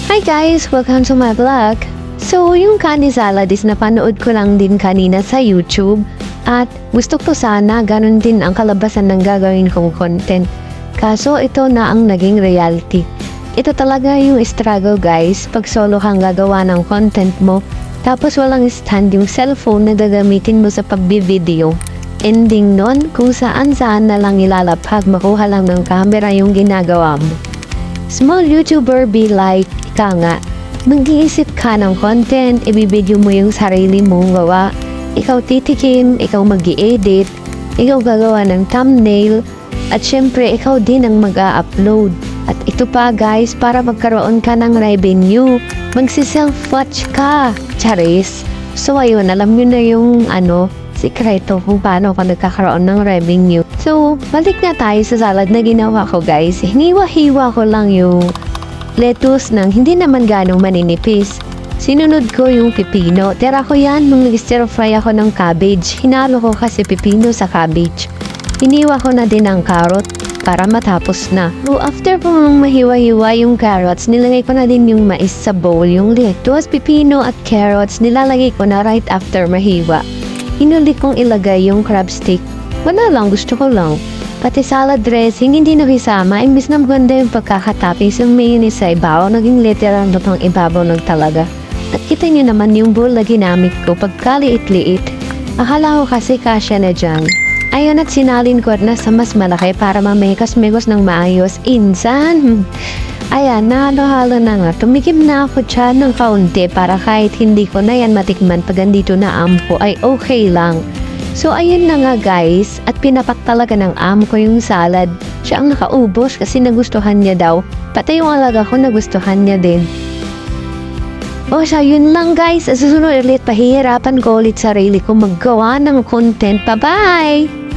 Hi guys! Welcome to my vlog! So, yung candy salad is napanood ko lang din kanina sa YouTube at gusto ko sana ganun din ang kalabasan ng gagawin kong content. Kaso ito na ang naging reality. Ito talaga yung struggle guys pag solo kang gagawa ng content mo tapos walang stand yung cellphone na gagamitin mo sa pagbi-video. Ending nun kung saan-saan na lang ilalapag makuha lang ng camera yung ginagawa mo. Small YouTuber be like, ika nga, mag-iisip ka ng content, ibibideo mo yung sarili mong gawa, ikaw titikim, ikaw mag-i-edit, ikaw gagawa ng thumbnail, at syempre ikaw din ang mag-a-upload. At ito pa guys, para magkaroon ka ng revenue, magsi-self-watch ka, charis. So ayun, alam nyo na yung sikreto kung paano ka nagkakaroon ng revenue. So, balik na tayo sa salad na ginawa ko guys. Hiniwa-hiwa ko lang yung lettuce nang hindi naman ganong maninipis. Sinunod ko yung pipino. Tira ko yan nung nag-stir fry ako ng cabbage. Hinalo ko kasi pipino sa cabbage. Hiniwa ko na din ang carrot para matapos na. So, after po mahiwa-hiwa yung carrots, nilagay ko na din yung mais sa bowl. Yung lettuce, pipino at carrots, nilalagay ko na right after mahiwa. Hinuli kong ilagay yung crab stick. Wala lang, gusto ko lang. Pati salad dressing, hindi nakisama. Imbis na maganda yung pagkakatapis ng mayonnaise sa ibabaw, naging literal na pang ibabaw ng talaga. At kita nyo naman yung bowl na ginamit ko pagkaliit-liit. Akala ko kasi kasya na dyan. Ayun at sinalin ko na sa mas malaki para mamekos-mekos ng maayos. Insan! Ayan, nahalo-halo na nga. Tumikim na ako dyan ng kaunti para kahit hindi ko na yan matikman pag andito na ampo ay okay lang. So ayun na nga guys, at pinapak talaga ng amo ko yung salad. Siya ang nakaubos kasi nagustuhan niya daw. Pati yung alaga ko nagustuhan niya din. O siya, yun lang guys. Susunod ulit, pahihirapan ko ulit sarili ko maggawa ng content. Bye-bye!